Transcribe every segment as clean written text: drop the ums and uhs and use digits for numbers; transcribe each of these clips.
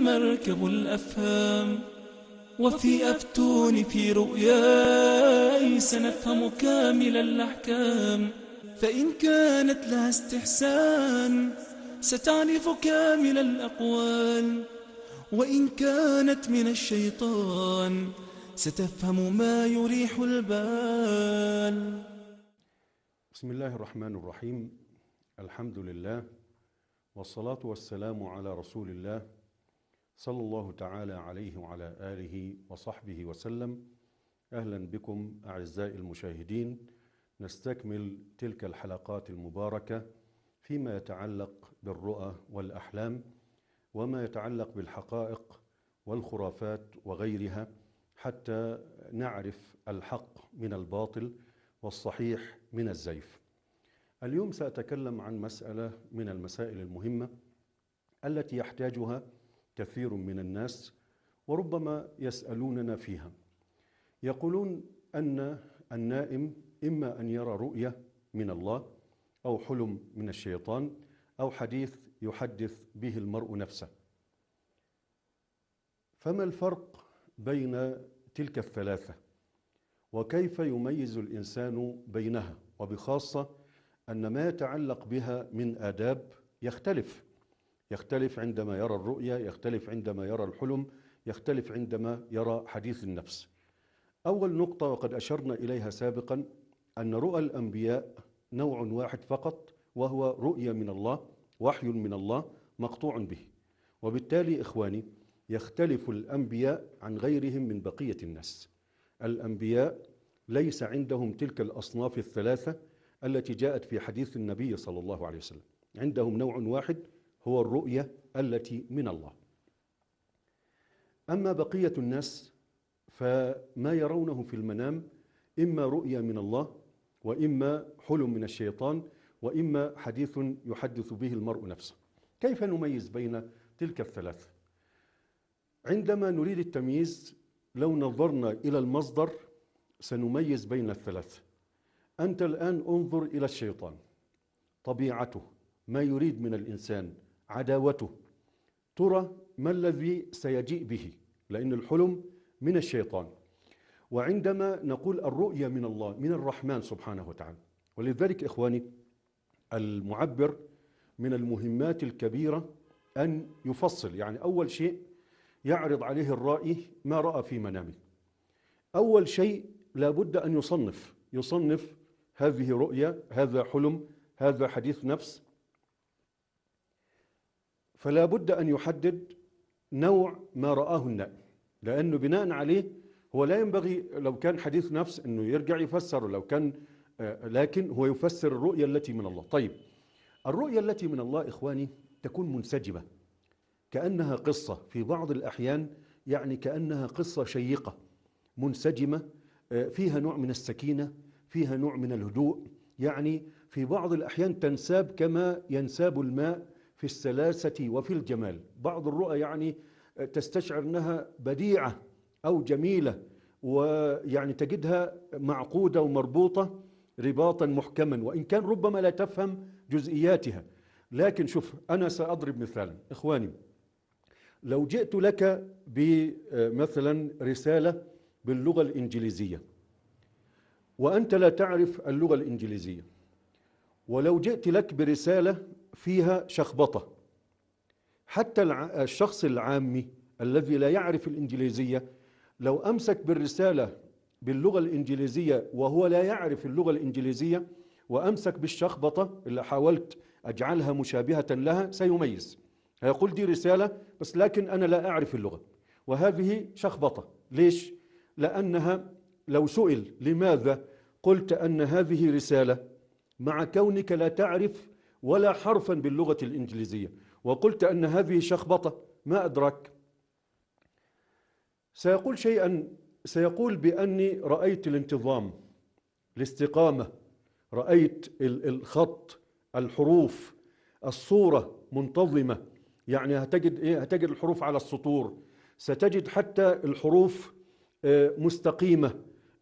مركب الأفهام، وفي أفتون في رؤياي سنفهم كامل الأحكام. فإن كانت لها استحسان ستعرف كامل الأقوال، وإن كانت من الشيطان ستفهم ما يريح البال. بسم الله الرحمن الرحيم. الحمد لله والصلاة والسلام على رسول الله صلى الله تعالى عليه وعلى آله وصحبه وسلم. أهلا بكم أعزائي المشاهدين، نستكمل تلك الحلقات المباركة فيما يتعلق بالرؤى والأحلام وما يتعلق بالحقائق والخرافات وغيرها، حتى نعرف الحق من الباطل والصحيح من الزيف. اليوم سأتكلم عن مسألة من المسائل المهمة التي يحتاجها كثير من الناس، وربما يسألوننا فيها. يقولون أن النائم إما أن يرى رؤية من الله أو حلم من الشيطان أو حديث يحدث به المرء نفسه. فما الفرق بين تلك الثلاثة؟ وكيف يميز الإنسان بينها؟ وبخاصة أن ما يتعلق بها من آداب يختلف عندما يرى الرؤيا، يختلف عندما يرى الحلم، يختلف عندما يرى حديث النفس. أول نقطة وقد أشرنا إليها سابقا أن رؤى الأنبياء نوع واحد فقط، وهو رؤية من الله، وحي من الله مقطوع به. وبالتالي إخواني يختلف الأنبياء عن غيرهم من بقية الناس. الأنبياء ليس عندهم تلك الأصناف الثلاثة التي جاءت في حديث النبي صلى الله عليه وسلم. عندهم نوع واحد هو الرؤية التي من الله. أما بقية الناس فما يرونه في المنام إما رؤية من الله، وإما حلم من الشيطان، وإما حديث يحدث به المرء نفسه. كيف نميز بين تلك الثلاثة؟ عندما نريد التمييز لو نظرنا إلى المصدر سنميز بين الثلاثة. أنت الآن انظر إلى الشيطان، طبيعته، ما يريد من الإنسان، عداوته، ترى ما الذي سيجيء به، لأن الحلم من الشيطان. وعندما نقول الرؤية من الله، من الرحمن سبحانه وتعالى. ولذلك إخواني المعبر من المهمات الكبيرة أن يفصل، يعني أول شيء يعرض عليه الرائي ما رأى في منامه. أول شيء لابد أن يصنف هذه رؤية، هذا حلم، هذا حديث نفس. فلا بد أن يحدد نوع ما رآه النائم، لأنه بناء عليه هو لا ينبغي لو كان حديث نفس أنه يرجع يفسر، لو كان لكن هو يفسر الرؤية التي من الله. طيب، الرؤية التي من الله إخواني تكون منسجمة، كأنها قصة في بعض الأحيان، يعني كأنها قصة شيقة منسجمة، فيها نوع من السكينة، فيها نوع من الهدوء، يعني في بعض الأحيان تنساب كما ينساب الماء في السلاسة وفي الجمال. بعض الرؤى يعني تستشعر أنها بديعة أو جميلة، ويعني تجدها معقودة ومربوطة رباطا محكما، وإن كان ربما لا تفهم جزئياتها. لكن شوف، أنا سأضرب مثالا إخواني. لو جئت لك بمثلا رسالة باللغة الإنجليزية وأنت لا تعرف اللغة الإنجليزية، ولو جئت لك برسالة فيها شخبطة، حتى الشخص العامي الذي لا يعرف الإنجليزية لو أمسك بالرسالة باللغة الإنجليزية وهو لا يعرف اللغة الإنجليزية، وأمسك بالشخبطة اللي حاولت أجعلها مشابهة لها، سيميز، هيقول دي رسالة بس لكن أنا لا أعرف اللغة، وهذه شخبطة. ليش؟ لأنها لو سئل لماذا قلت أن هذه رسالة مع كونك لا تعرف ولا حرفا باللغة الإنجليزية، وقلت أن هذه شخبطة، ما أدرك؟ سيقول شيئا، سيقول بأني رأيت الانتظام، الاستقامة، رأيت الخط، الحروف، الصورة منتظمة. يعني هتجد الحروف على السطور، ستجد حتى الحروف مستقيمة،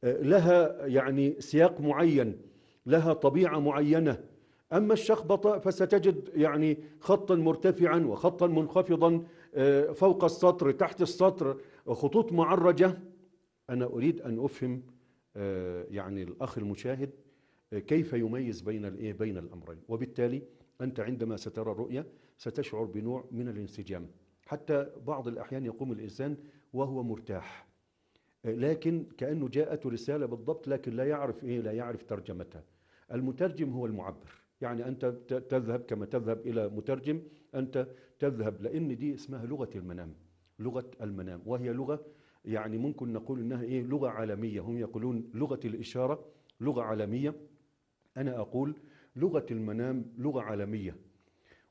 لها يعني سياق معين، لها طبيعة معينة. أما الشخبطة فستجد يعني خطا مرتفعا وخطا منخفضا، فوق السطر، تحت السطر، خطوط معرجة. أنا أريد أن أفهم يعني الأخ المشاهد كيف يميز بين الأمرين. وبالتالي أنت عندما سترى الرؤية ستشعر بنوع من الانسجام، حتى بعض الأحيان يقوم الإنسان وهو مرتاح، لكن كأنه جاءته رسالة بالضبط، لكن لا يعرف ترجمتها. المترجم هو المعبر. يعني أنت تذهب كما تذهب إلى مترجم، أنت تذهب، لأن دي اسمها لغة المنام. لغة المنام، وهي لغة يعني ممكن نقول إنها لغة عالمية. هم يقولون لغة الإشارة لغة عالمية، أنا أقول لغة المنام لغة عالمية،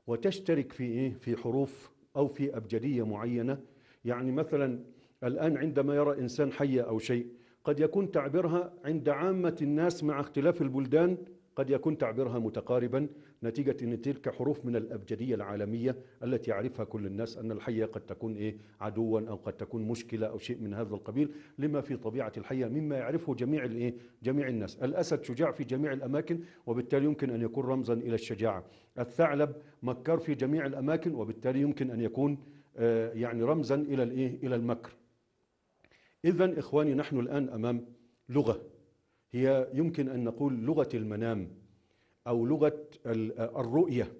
وتشترك في حروف أو في أبجدية معينة. يعني مثلا الآن عندما يرى إنسان حية أو شيء، قد يكون تعبيرها عند عامة الناس مع اختلاف البلدان قد يكون تعبيرها متقاربا، نتيجة أن تلك حروف من الأبجدية العالمية التي يعرفها كل الناس، أن الحية قد تكون عدوا أو قد تكون مشكلة أو شيء من هذا القبيل، لما في طبيعة الحية مما يعرفه جميع الناس. الأسد شجاع في جميع الأماكن، وبالتالي يمكن أن يكون رمزا إلى الشجاعة. الثعلب مكار في جميع الأماكن، وبالتالي يمكن أن يكون يعني رمزا إلى المكر. إذن إخواني، نحن الآن أمام لغة هي يمكن أن نقول لغة المنام أو لغة الرؤية،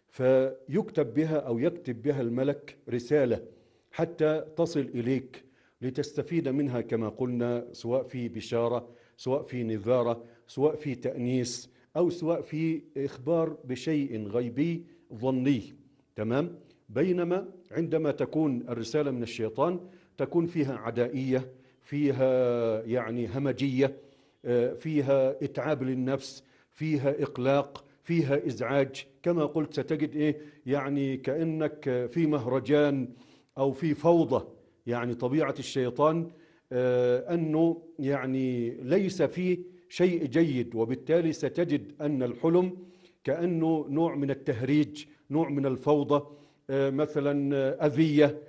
فيكتب بها أو يكتب بها الملك رسالة حتى تصل إليك لتستفيد منها، كما قلنا، سواء في بشارة، سواء في نذارة، سواء في تأنيس، أو سواء في إخبار بشيء غيبي ظني. تمام؟ بينما عندما تكون الرسالة من الشيطان تكون فيها عدائية، فيها يعني همجية، فيها إتعاب للنفس، فيها إقلاق، فيها إزعاج. كما قلت ستجد يعني كأنك في مهرجان أو في فوضى. يعني طبيعة الشيطان أنه يعني ليس فيه شيء جيد، وبالتالي ستجد أن الحلم كأنه نوع من التهريج، نوع من الفوضى، مثلا أذية،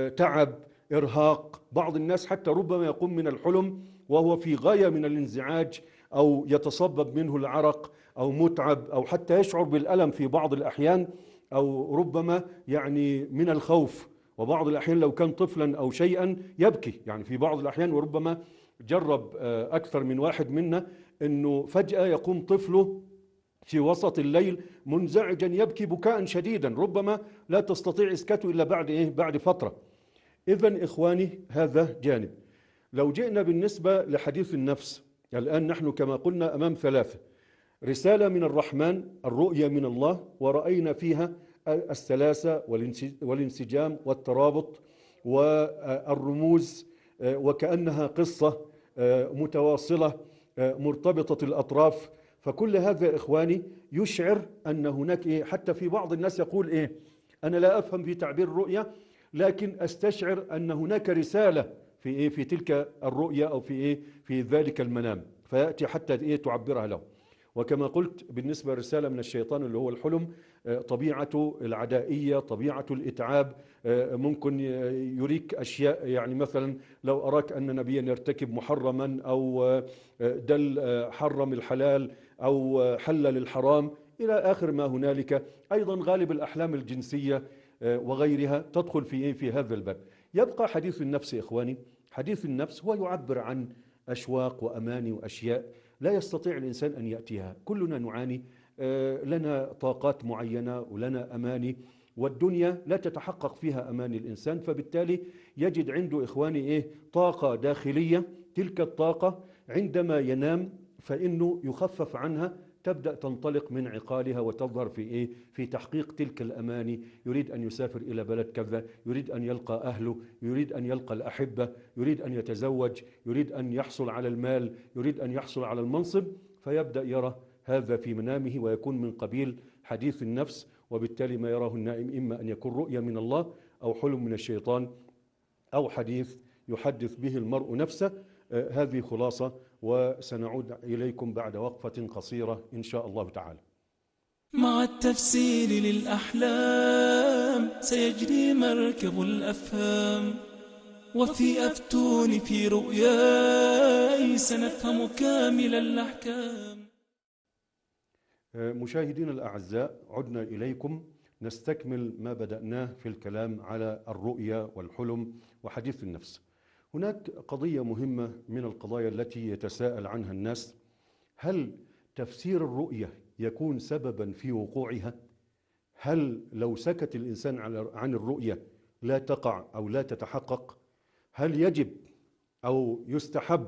تعب، إرهاق. بعض الناس حتى ربما يقوم من الحلم وهو في غاية من الانزعاج، أو يتصبب منه العرق، أو متعب، أو حتى يشعر بالألم في بعض الأحيان، أو ربما يعني من الخوف. وبعض الأحيان لو كان طفلا أو شيئا يبكي، يعني في بعض الأحيان، وربما جرب أكثر من واحد منا أنه فجأة يقوم طفله في وسط الليل منزعجا يبكي بكاء شديدا، ربما لا تستطيع إسكاته إلا بعد فترة. إذن إخواني، هذا جانب. لو جئنا بالنسبة لحديث النفس، الآن نحن كما قلنا أمام ثلاثة: رسالة من الرحمن، الرؤية من الله، ورأينا فيها السلاسة والانسجام والترابط والرموز، وكأنها قصة متواصلة مرتبطة الأطراف. فكل هذا إخواني يشعر أن هناك حتى في بعض الناس يقول أنا لا أفهم في تعبير الرؤية، لكن أستشعر أن هناك رسالة في تلك الرؤية أو في ذلك المنام، فيأتي حتى تعبرها له. وكما قلت بالنسبة لرسالة من الشيطان اللي هو الحلم، طبيعته العدائية، طبيعته الإتعاب، ممكن يريك أشياء. يعني مثلا لو أراك أن نبيا يرتكب محرما، أو دل حرم الحلال أو حلل الحرام إلى آخر ما هنالك. أيضا غالب الأحلام الجنسية وغيرها تدخل في هذا الباب. يبقى حديث النفس إخواني. حديث النفس هو يعبر عن أشواق وأماني وأشياء لا يستطيع الإنسان أن يأتيها. كلنا نعاني، لنا طاقات معينة ولنا أماني، والدنيا لا تتحقق فيها أماني الإنسان، فبالتالي يجد عنده إخواني طاقة داخلية. تلك الطاقة عندما ينام فإنه يخفف عنها، تبدأ تنطلق من عقالها وتظهر في تحقيق تلك الأماني. يريد أن يسافر إلى بلد كذا، يريد أن يلقى أهله، يريد أن يلقى الأحبة، يريد أن يتزوج، يريد أن يحصل على المال، يريد أن يحصل على المنصب، فيبدأ يرى هذا في منامه، ويكون من قبيل حديث النفس. وبالتالي ما يراه النائم إما أن يكون رؤية من الله، أو حلم من الشيطان، أو حديث يحدث به المرء نفسه. هذه خلاصة، وسنعود إليكم بعد وقفة قصيرة إن شاء الله تعالى. مع التفسير للأحلام سيجري مركب الأفهام، وفي أفتون في رؤياي سنفهم كامل الأحكام. مشاهدين الأعزاء، عدنا إليكم نستكمل ما بدأناه في الكلام على الرؤيا والحلم وحديث النفس. هناك قضية مهمة من القضايا التي يتساءل عنها الناس: هل تفسير الرؤية يكون سببا في وقوعها؟ هل لو سكت الإنسان عن الرؤية لا تقع أو لا تتحقق؟ هل يجب أو يستحب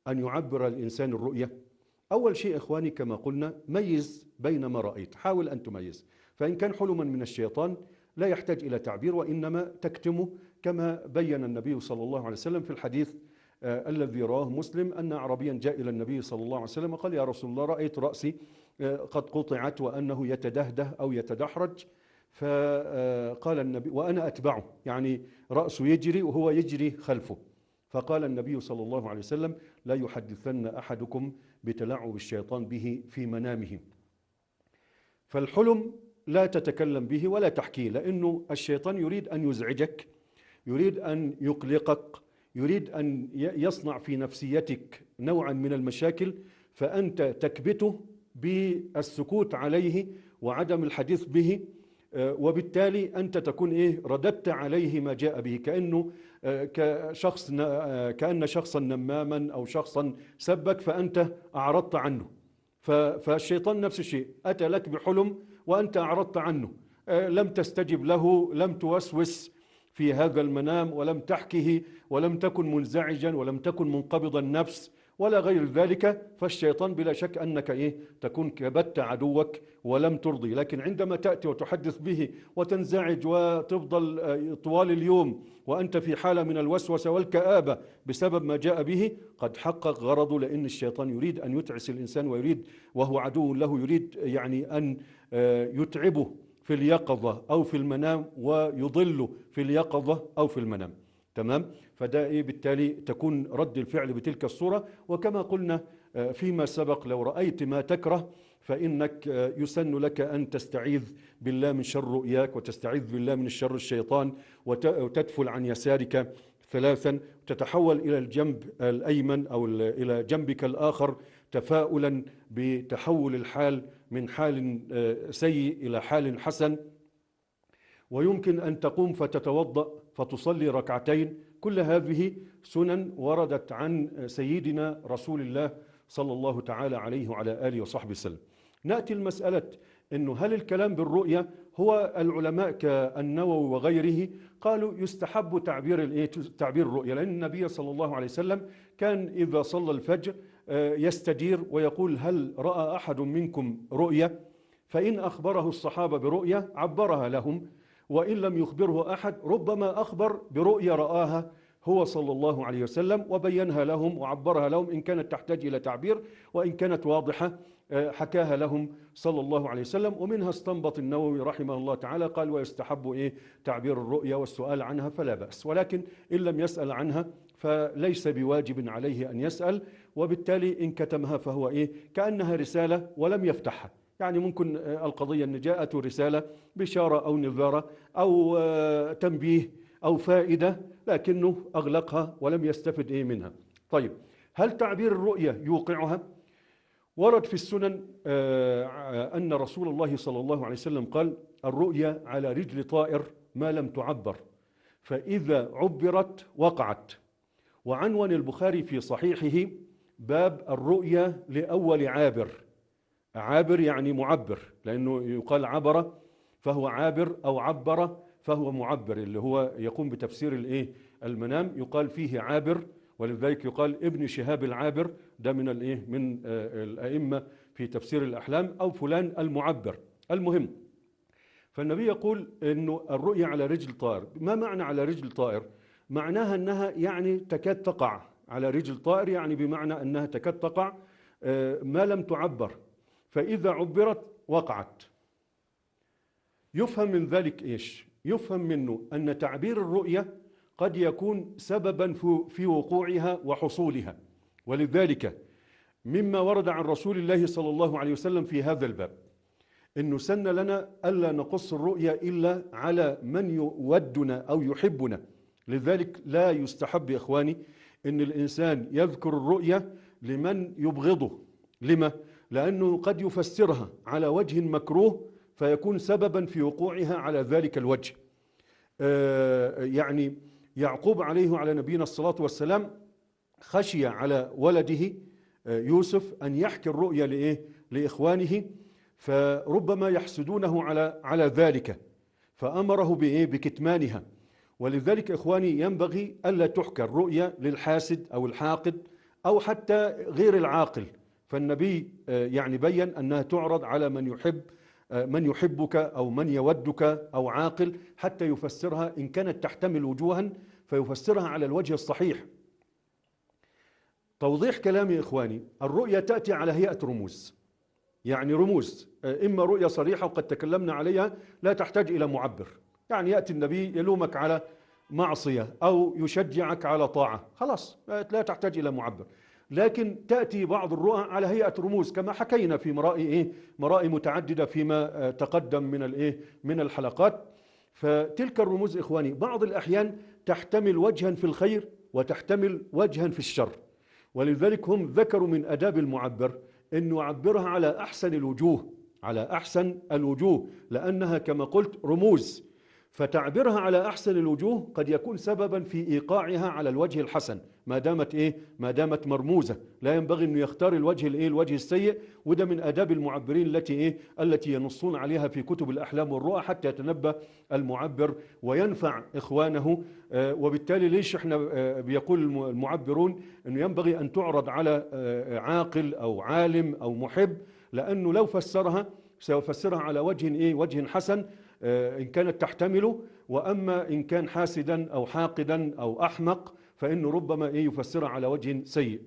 أن يعبر الإنسان الرؤية؟ أول شيء إخواني كما قلنا، ميز بين ما رأيت، حاول أن تميز. فإن كان حلما من الشيطان لا يحتاج إلى تعبير، وإنما تكتمه، كما بين النبي صلى الله عليه وسلم في الحديث الذي رواه مسلم أن أعرابيا جاء إلى النبي صلى الله عليه وسلم قال: يا رسول الله، رأيت رأسي قد قطعت وأنه يتدهده أو يتدحرج. فقال النبي وأنا أتبعه، يعني رأسه يجري وهو يجري خلفه. فقال النبي صلى الله عليه وسلم: لا يحدثن أحدكم بتلاعب الشيطان به في منامه. فالحلم لا تتكلم به ولا تحكيه، لأنه الشيطان يريد أن يزعجك، يريد أن يقلقك، يريد أن يصنع في نفسيتك نوعا من المشاكل، فأنت تكبته بالسكوت عليه وعدم الحديث به، وبالتالي أنت تكون رددت عليه ما جاء به، كأن شخصا نماما أو شخصا سبك فأنت أعرضت عنه. فالشيطان نفس الشيء، أتى لك بحلم وأنت أعرضت عنه، لم تستجب له، لم توسوس في هذا المنام، ولم تحكه، ولم تكن منزعجا، ولم تكن منقبض النفس ولا غير ذلك. فالشيطان بلا شك أنك تكون كبت عدوك ولم ترضي. لكن عندما تأتي وتحدث به وتنزعج وتفضل طوال اليوم وأنت في حالة من الوسوسة والكآبة بسبب ما جاء به، قد حقق غرضه، لأن الشيطان يريد أن يتعس الإنسان، ويريد وهو عدو له، يريد أن يتعبه في اليقظة أو في المنام، ويضله في اليقظة أو في المنام. تمام؟ فده بالتالي تكون رد الفعل بتلك الصورة. وكما قلنا فيما سبق، لو رأيت ما تكره فإنك يسن لك أن تستعيذ بالله من شر رؤياك، وتستعيذ بالله من شر الشيطان، وتدفل عن يسارك 3، تتحول إلى الجنب الأيمن أو إلى جنبك الآخر، تفاؤلا بتحول الحال من حال سيء إلى حال حسن. ويمكن أن تقوم فتتوضأ فتصلي ركعتين. كل هذه سنن وردت عن سيدنا رسول الله صلى الله تعالى عليه وعلى آله وصحبه وسلم. نأتي المسألة أنه هل الكلام بالرؤية؟ هو العلماء كالنووي وغيره قالوا يستحب تعبير الرؤية، لأن النبي صلى الله عليه وسلم كان إذا صلى الفجر يستدير ويقول: هل رأى أحد منكم رؤية؟ فإن أخبره الصحابة برؤية عبرها لهم، وإن لم يخبره أحد ربما أخبر برؤية رآها هو صلى الله عليه وسلم وبينها لهم وعبرها لهم، إن كانت تحتاج إلى تعبير، وإن كانت واضحة حكاها لهم صلى الله عليه وسلم. ومنها استنبط النووي رحمه الله تعالى قال: ويستحب تعبير الرؤيا والسؤال عنها فلا بأس، ولكن إن لم يسأل عنها فليس بواجب عليه أن يسأل، وبالتالي إن كتمها فهو كأنها رسالة ولم يفتحها. يعني ممكن القضية أن جاءته رسالة بشارة أو نذارة أو تنبيه أو فائدة، لكنه أغلقها ولم يستفد منها. طيب، هل تعبير الرؤية يوقعها؟ ورد في السنن أن رسول الله صلى الله عليه وسلم قال: الرؤيا على رجل طائر ما لم تعبر، فإذا عبرت وقعت. وعنون البخاري في صحيحه باب الرؤيا لأول عابر. عابر يعني معبر، لأنه يقال عبر فهو عابر، أو عبر فهو معبر، اللي هو يقوم بتفسير المنام، يقال فيه عابر. ولذلك يقال ابن شهاب العابر، ده من الأئمة في تفسير الأحلام، أو فلان المعبر. المهم، فالنبي يقول إنه الرؤيا على رجل طائر. ما معنى على رجل طائر؟ معناها أنها يعني تكاد تقع على رجل طائر، يعني بمعنى أنها تكاد تقع ما لم تعبر، فإذا عبرت وقعت. يفهم من ذلك إيش؟ يفهم منه أن تعبير الرؤية قد يكون سببا في وقوعها وحصولها. ولذلك مما ورد عن رسول الله صلى الله عليه وسلم في هذا الباب إنه سن لنا ألا نقص الرؤيا إلا على من يودنا أو يحبنا. لذلك لا يستحب يا إخواني إن الإنسان يذكر الرؤيا لمن يبغضه. لما؟ لأنه قد يفسرها على وجه مكروه فيكون سببا في وقوعها على ذلك الوجه. يعني يعقوب عليه وعلى نبينا الصلاة والسلام خشي على ولده يوسف أن يحكي الرؤيا لإخوانه، فربما يحسدونه على ذلك، فأمره بكتمانها. ولذلك إخواني ينبغي ألا تحكى الرؤيا للحاسد أو الحاقد أو حتى غير العاقل. فالنبي يعني بين أنها تعرض على من يحبك أو من يودك أو عاقل، حتى يفسرها إن كانت تحتمل وجوها فيفسرها على الوجه الصحيح. توضيح كلامي إخواني، الرؤيا تأتي على هيئة رموز، يعني رموز، إما رؤيا صريحة وقد تكلمنا عليها لا تحتاج إلى معبر، يعني يأتي النبي يلومك على معصية أو يشجعك على طاعة، خلاص لا تحتاج إلى معبر. لكن تأتي بعض الرؤى على هيئة رموز كما حكينا في مرائي متعددة فيما تقدم من الحلقات. فتلك الرموز إخواني بعض الأحيان تحتمل وجها في الخير وتحتمل وجها في الشر، ولذلك هم ذكروا من أداب المعبر أن يعبرها على أحسن الوجوه، لأنها كما قلت رموز، فتعبيرها على أحسن الوجوه قد يكون سببا في إيقاعها على الوجه الحسن ما دامت مرموزة. لا ينبغي أن يختار الوجه السيء، وده من آداب المعبرين التي ينصون عليها في كتب الأحلام والرؤى حتى يتنبه المعبر وينفع إخوانه. وبالتالي ليش احنا بيقول المعبرون أنه ينبغي أن تعرض على عاقل أو عالم أو محب، لأنه لو فسرها سيفسرها على وجه حسن إن كانت تحتمله، وأما إن كان حاسدا أو حاقدا أو أحمق فإنه ربما يفسرها على وجه سيء.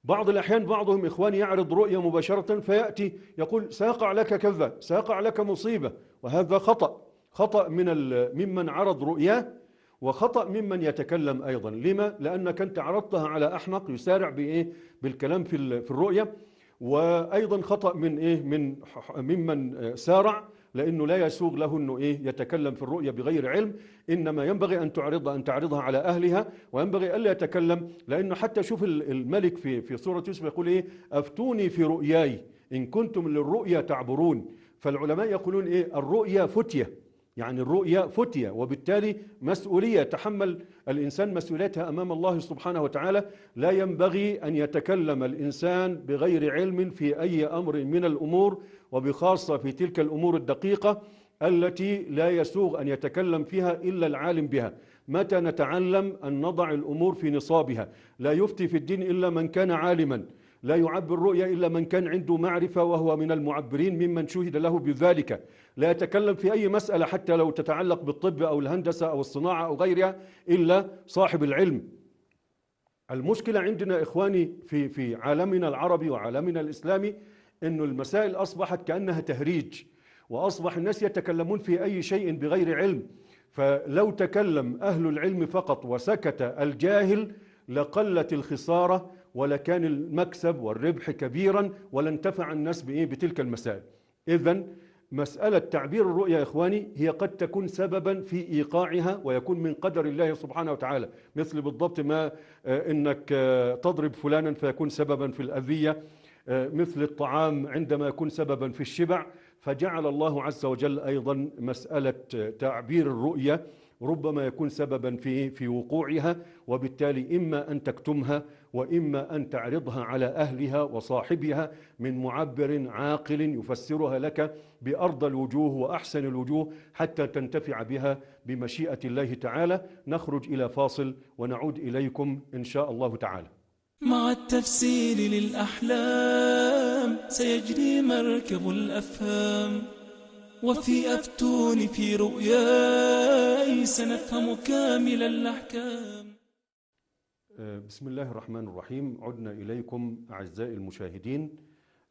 بعض الأحيان بعضهم إخواني يعرض رؤية مباشرة فيأتي يقول سيقع لك كذا، سيقع لك مصيبة، وهذا خطأ ممن عرض رؤياه، وخطأ ممن يتكلم أيضا. لما؟ لأنك أنت عرضتها على أحمق يسارع بالكلام في الرؤية، وأيضا خطأ ممن سارع، لأنه لا يسوغ له أنه يتكلم في الرؤية بغير علم، إنما ينبغي أن تعرضها على أهلها، وينبغي ألا يتكلم، لأنه حتى شوف الملك في سورة يوسف يقول أفتوني في رؤياي إن كنتم للرؤيا تعبرون. فالعلماء يقولون الرؤيا فتية، يعني الرؤيا فتية، وبالتالي مسؤولية تحمل الإنسان مسؤوليتها أمام الله سبحانه وتعالى. لا ينبغي أن يتكلم الإنسان بغير علم في أي أمر من الأمور، وبخاصة في تلك الأمور الدقيقة التي لا يسوغ أن يتكلم فيها إلا العالم بها. متى نتعلم أن نضع الأمور في نصابها؟ لا يفتي في الدين إلا من كان عالما، لا يعبر رؤيا إلا من كان عنده معرفة وهو من المعبرين ممن شهد له بذلك. لا يتكلم في أي مسألة حتى لو تتعلق بالطب أو الهندسة أو الصناعة أو غيرها إلا صاحب العلم. المشكلة عندنا إخواني في عالمنا العربي وعالمنا الإسلامي إنه المسائل أصبحت كأنها تهريج، وأصبح الناس يتكلمون في أي شيء بغير علم. فلو تكلم أهل العلم فقط وسكت الجاهل لقلت الخسارة ولكان المكسب والربح كبيرا ولانتفع الناس بتلك المسائل. إذن مسألة تعبير الرؤيا يا إخواني هي قد تكون سببا في إيقاعها ويكون من قدر الله سبحانه وتعالى، مثل بالضبط ما إنك تضرب فلانا فيكون سببا في الأذية، مثل الطعام عندما يكون سببا في الشبع. فجعل الله عز وجل أيضا مسألة تعبير الرؤيا ربما يكون سببا في وقوعها، وبالتالي إما أن تكتمها وإما أن تعرضها على أهلها وصاحبها من معبر عاقل يفسرها لك بأرضى الوجوه وأحسن الوجوه حتى تنتفع بها بمشيئة الله تعالى. نخرج إلى فاصل ونعود إليكم إن شاء الله تعالى. مع التفسير للأحلام سيجري مركب الأفهام، وفي أفتون في رؤياي سنفهم كامل الأحكام. بسم الله الرحمن الرحيم. عدنا إليكم أعزائي المشاهدين،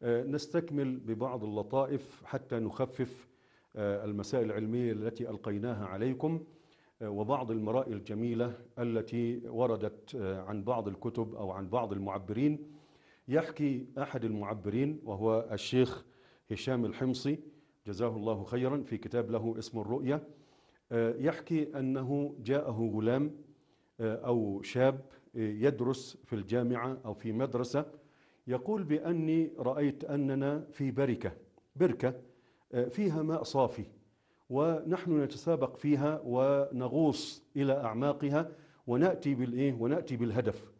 نستكمل ببعض اللطائف حتى نخفف المسائل العلمية التي ألقيناها عليكم، وبعض المرائي الجميلة التي وردت عن بعض الكتب أو عن بعض المعبرين. يحكي أحد المعبرين وهو الشيخ هشام الحمصي جزاه الله خيرا في كتاب له اسم الرؤيا، يحكي أنه جاءه غلام أو شاب يدرس في الجامعة أو في مدرسة، يقول بأني رأيت أننا في بركة فيها ماء صافي، ونحن نتسابق فيها ونغوص إلى أعماقها ونأتي بالإيه؟ ونأتي بالهدف.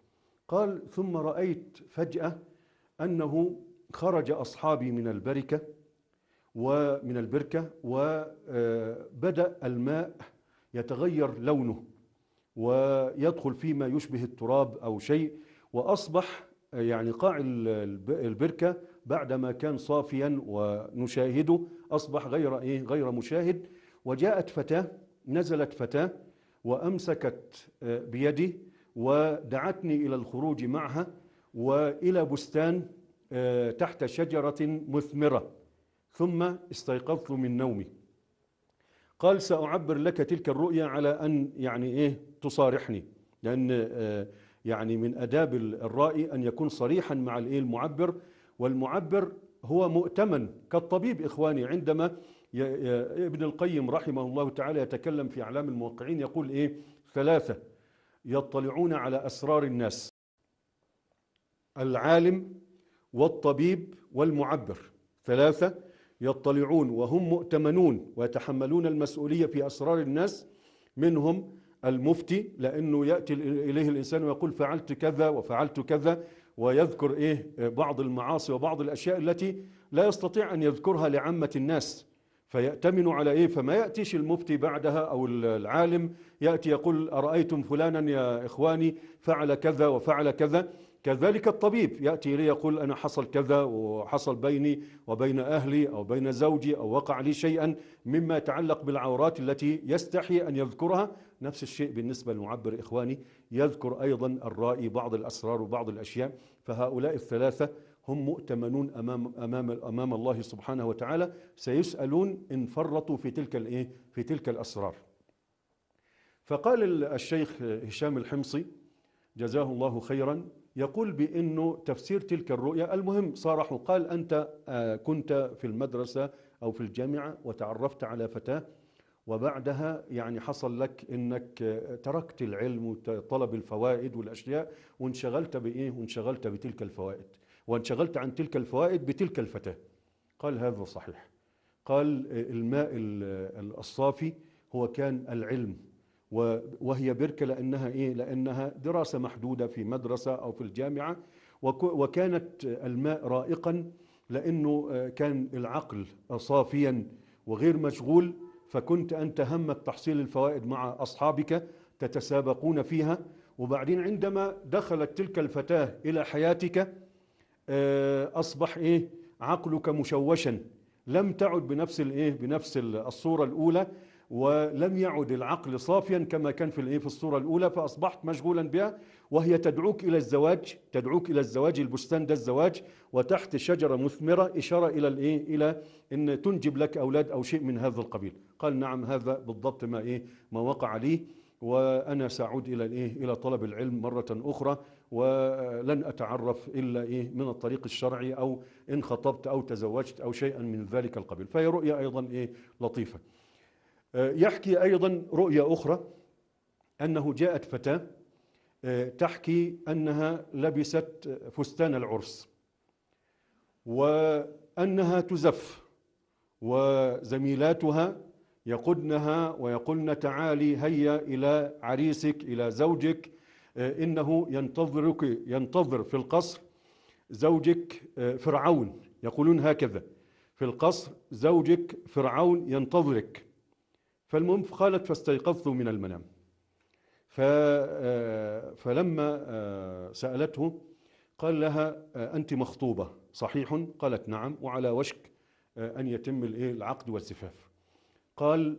قال ثم رأيت فجأة أنه خرج أصحابي من البركة وبدأ الماء يتغير لونه ويدخل فيما يشبه التراب أو شيء، وأصبح يعني قاع البركة بعدما كان صافيا ونشاهده أصبح غير مشاهد. وجاءت فتاة، نزلت فتاة وأمسكت بيدي ودعتني إلى الخروج معها وإلى بستان تحت شجرة مثمرة، ثم استيقظت من نومي. قال سأعبر لك تلك الرؤيا على أن يعني تصارحني، لأن يعني من آداب الرائي أن يكون صريحا مع المعبر، والمعبر هو مؤتمن كالطبيب. إخواني، عندما ابن القيم رحمه الله تعالى يتكلم في أعلام الموقعين يقول ثلاثة يطلعون على أسرار الناس: العالم والطبيب والمعبر. ثلاثة يطلعون وهم مؤتمنون ويتحملون المسؤولية في أسرار الناس. منهم المفتي، لأنه يأتي إليه الإنسان ويقول فعلت كذا وفعلت كذا، ويذكر بعض المعاصي وبعض الأشياء التي لا يستطيع أن يذكرها لعامة الناس، فيأتمن على فما يأتيش المفتي بعدها أو العالم يأتي يقول أرأيتم فلانا يا إخواني فعل كذا وفعل كذا. كذلك الطبيب يأتي إليه يقول أنا حصل كذا وحصل بيني وبين أهلي أو بين زوجي أو وقع لي شيئا مما يتعلق بالعورات التي يستحي أن يذكرها. نفس الشيء بالنسبة للمعبر. إخواني، يذكر أيضا الرائي بعض الأسرار وبعض الأشياء. فهؤلاء الثلاثة هم مؤتمنون أمام الله سبحانه وتعالى، سيسألون إن فرطوا في تلك الأسرار. فقال الشيخ هشام الحمصي جزاه الله خيرا، يقول بأنه تفسير تلك الرؤيا، المهم صارحوا، قال أنت كنت في المدرسة أو في الجامعة وتعرفت على فتاة، وبعدها يعني حصل لك أنك تركت العلم وطلب الفوائد والأشياء وانشغلت بتلك الفوائد، وانشغلت عن تلك الفوائد بتلك الفتاة. قال هذا صحيح. قال الماء الصافي هو كان العلم، وهي بركة لأنها دراسة محدودة في مدرسة أو في الجامعة، وكانت الماء رائقا لأنه كان العقل صافيا وغير مشغول، فكنت أنت همك تحصيل الفوائد مع أصحابك تتسابقون فيها. وبعدين عندما دخلت تلك الفتاة إلى حياتك أصبح عقلك مشوشا، لم تعد بنفس الصورة الأولى، ولم يعد العقل صافيا كما كان في الصورة الأولى، فأصبحت مشغولا بها، وهي تدعوك إلى الزواج، البستان ده الزواج، وتحت شجرة مثمرة، إشارة إلى أن تنجب لك أولاد أو شيء من هذا القبيل. قال نعم، هذا بالضبط ما وقع لي، وأنا سأعود إلى طلب العلم مرة أخرى، ولن أتعرف إلا من الطريق الشرعي، أو إن خطبت أو تزوجت أو شيئا من ذلك القبيل. فهي رؤية أيضا لطيفة. يحكي أيضا رؤية أخرى أنه جاءت فتاة تحكي أنها لبست فستان العرس وأنها تزف، وزميلاتها يقودنها ويقولن تعالي هيا إلى عريسك إلى زوجك، إنه ينتظر في القصر زوجك فرعون، يقولون هكذا في القصر زوجك فرعون ينتظرك. فالمهم قالت فاستيقظت من المنام، فلما سألته قال لها أنت مخطوبة صحيح؟ قالت نعم، وعلى وشك أن يتم العقد والزفاف. قال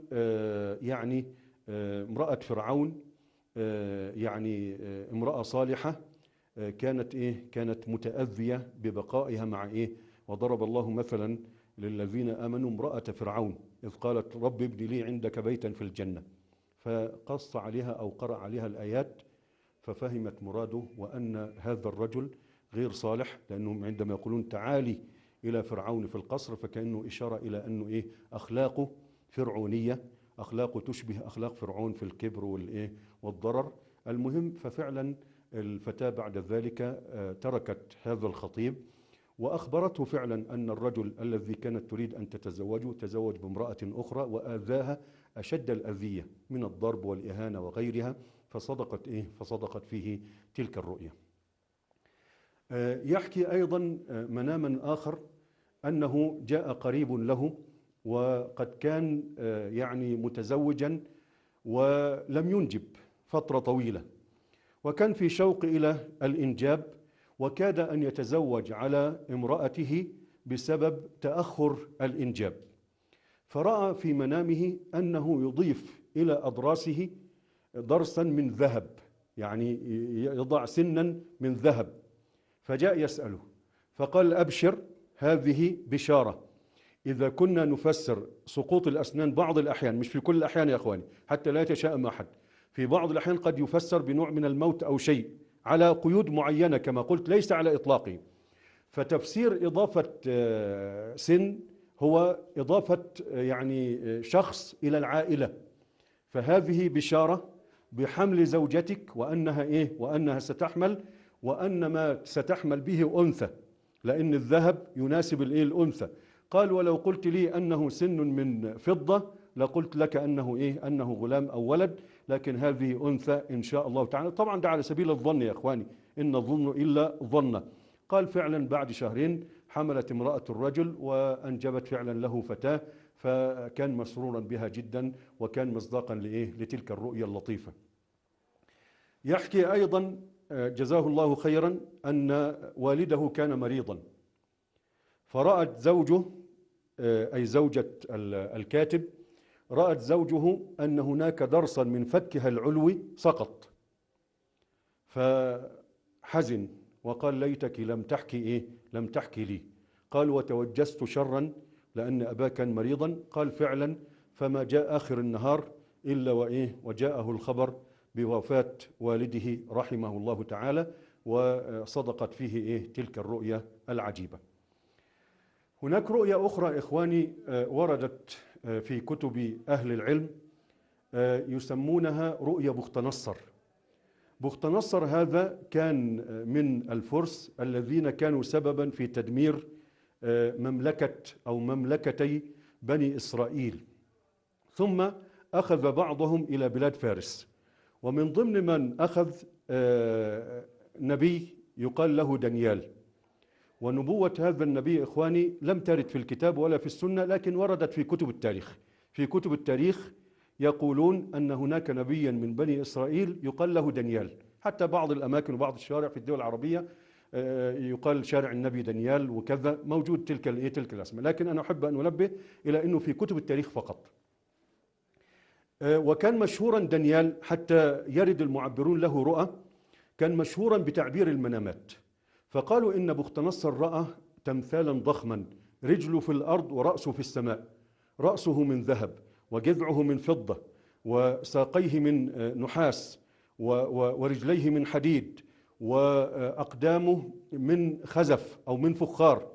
يعني امرأة فرعون يعني امرأة صالحة، كانت متأذية ببقائها مع وضرب الله مثلا للذين آمنوا امرأة فرعون إذ قالت رب ابن لي عندك بيتا في الجنة، فقص عليها أو قرأ عليها الآيات ففهمت مراده، وأن هذا الرجل غير صالح، لأنهم عندما يقولون تعالي إلى فرعون في القصر فكأنه إشارة إلى أنه أخلاقه فرعونية، أخلاقه تشبه أخلاق فرعون في الكبر والضرر. المهم ففعلا الفتاة بعد ذلك تركت هذا الخطيب وأخبرته فعلا أن الرجل الذي كانت تريد أن تتزوجه تزوج بامرأة أخرى وآذاها أشد الأذية من الضرب والإهانة وغيرها، فصدقت فيه تلك الرؤيا. يحكي أيضا مناما آخر أنه جاء قريب له وقد كان يعني متزوجا ولم ينجب فترة طويلة، وكان في شوق إلى الإنجاب، وكاد أن يتزوج على امرأته بسبب تأخر الإنجاب. فرأى في منامه أنه يضيف إلى أضراسه ضرسا من ذهب، يعني يضع سنا من ذهب، فجاء يسأله فقال: أبشر، هذه بشارة. إذا كنا نفسر سقوط الأسنان بعض الأحيان، مش في كل الأحيان يا أخواني حتى لا يتشائم أحد، في بعض الأحيان قد يفسر بنوع من الموت أو شيء على قيود معينة كما قلت، ليس على إطلاقه. فتفسير إضافة سن هو إضافة يعني شخص إلى العائلة، فهذه بشارة بحمل زوجتك وأنها ستحمل، وأن ما ستحمل به أنثى، لأن الذهب يناسب الأنثى. قال: ولو قلت لي أنه سن من فضة لقلت لك أنه غلام أو ولد، لكن هذه أنثى إن شاء الله تعالى. طبعا ده على سبيل الظن يا إخواني، إن الظن إلا ظن. قال: فعلا بعد شهرين حملت امرأة الرجل وأنجبت فعلا له فتاة، فكان مسرورا بها جدا وكان مصداقا لتلك الرؤيا اللطيفة. يحكي أيضا جزاه الله خيرا أن والده كان مريضا، فرأت زوجه أي زوجة الكاتب، رأت زوجه أن هناك ضرسا من فكها العلوي سقط، فحزن وقال: ليتك لم تحكي لي. قال: وتوجست شرا لأن أباه كان مريضا. قال: فعلا، فما جاء آخر النهار إلا وجاءه الخبر بوفاة والده رحمه الله تعالى، وصدقت فيه تلك الرؤيا العجيبة. هناك رؤيا أخرى إخواني وردت في كتب أهل العلم، يسمونها رؤيا بختنصر. بختنصر هذا كان من الفرس الذين كانوا سببا في تدمير مملكة أو مملكتي بني إسرائيل، ثم أخذ بعضهم إلى بلاد فارس، ومن ضمن من أخذ نبي يقال له دانيال. ونبوة هذا النبي إخواني لم ترد في الكتاب ولا في السنة، لكن وردت في كتب التاريخ. في كتب التاريخ يقولون أن هناك نبيا من بني إسرائيل يقال له دانيال، حتى بعض الأماكن وبعض الشوارع في الدول العربية يقال شارع النبي دانيال وكذا، موجود تلك الأسماء، لكن أنا أحب أن أنبه إلى أنه في كتب التاريخ فقط. وكان مشهورا دانيال حتى يرد المعبرون له رؤى، كان مشهورا بتعبير المنامات. فقالوا إن بختنصر رأى تمثالا ضخما، رجله في الأرض ورأسه في السماء، رأسه من ذهب وجذعه من فضة وساقيه من نحاس ورجليه من حديد وأقدامه من خزف أو من فخار.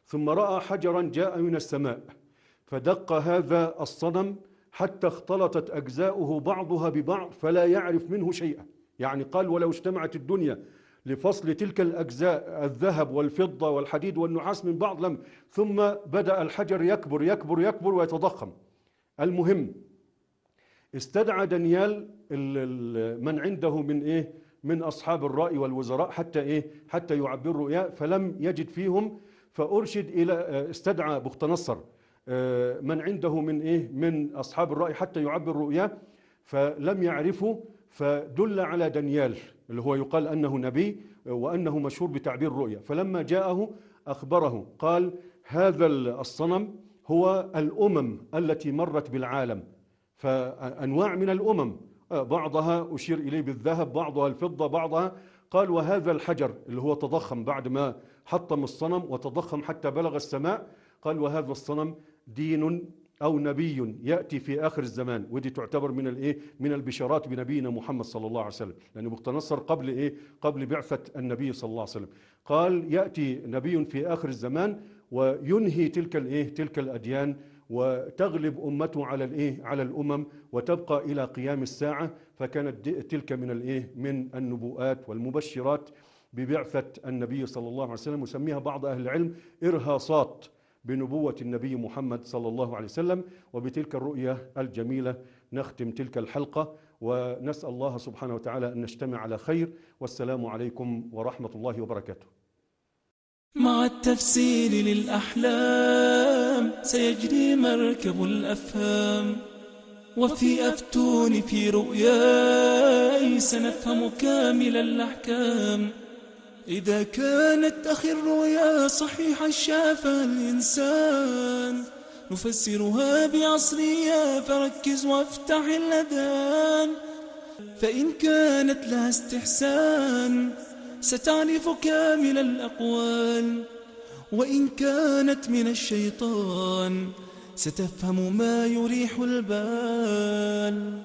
ثم رأى حجرا جاء من السماء فدق هذا الصنم حتى اختلطت أجزاؤه بعضها ببعض فلا يعرف منه شيئا. يعني قال: ولو اجتمعت الدنيا لفصل تلك الأجزاء الذهب والفضة والحديد والنحاس من بعض لم. ثم بدأ الحجر يكبر يكبر يكبر ويتضخم. المهم استدعى دانيال من عنده من أصحاب الرأي والوزراء حتى يعبر رؤيا، فلم يجد فيهم، فأرشد إلى استدعى بختنصر من عنده من أصحاب الرأي حتى يعبر رؤيا، فلم يعرفوا، فدل على دانيال اللي هو يقال أنه نبي وأنه مشهور بتعبير الرؤيا. فلما جاءه أخبره، قال: هذا الصنم هو الأمم التي مرت بالعالم، فأنواع من الأمم، بعضها أشير إليه بالذهب، بعضها الفضة، بعضها. قال: وهذا الحجر اللي هو تضخم بعد ما حطم الصنم وتضخم حتى بلغ السماء. قال: وهذا الصنم دين أو نبي يأتي في آخر الزمان. ودي تعتبر من البشارات بنبينا محمد صلى الله عليه وسلم، لأن بختنصر قبل بعثة النبي صلى الله عليه وسلم. قال: يأتي نبي في آخر الزمان وينهي تلك الأديان وتغلب أمته على الأمم وتبقى إلى قيام الساعة. فكانت تلك من النبوءات والمبشرات ببعثة النبي صلى الله عليه وسلم، وسميها بعض أهل العلم إرهاصات بنبوة النبي محمد صلى الله عليه وسلم. وبتلك الرؤية الجميلة نختم تلك الحلقة، ونسأل الله سبحانه وتعالى أن نجتمع على خير. والسلام عليكم ورحمة الله وبركاته. مع التفسير للأحلام سيجري مركب الأفهام، وفي أفتون في رؤياي سنفهم كامل الأحكام. إذا كانت أخي الرؤيا صحيحة شافها الإنسان، نفسرها بعصرية فركز وافتح الأذان. فإن كانت لها استحسان ستعرف كامل الأقوال، وإن كانت من الشيطان ستفهم ما يريح البال.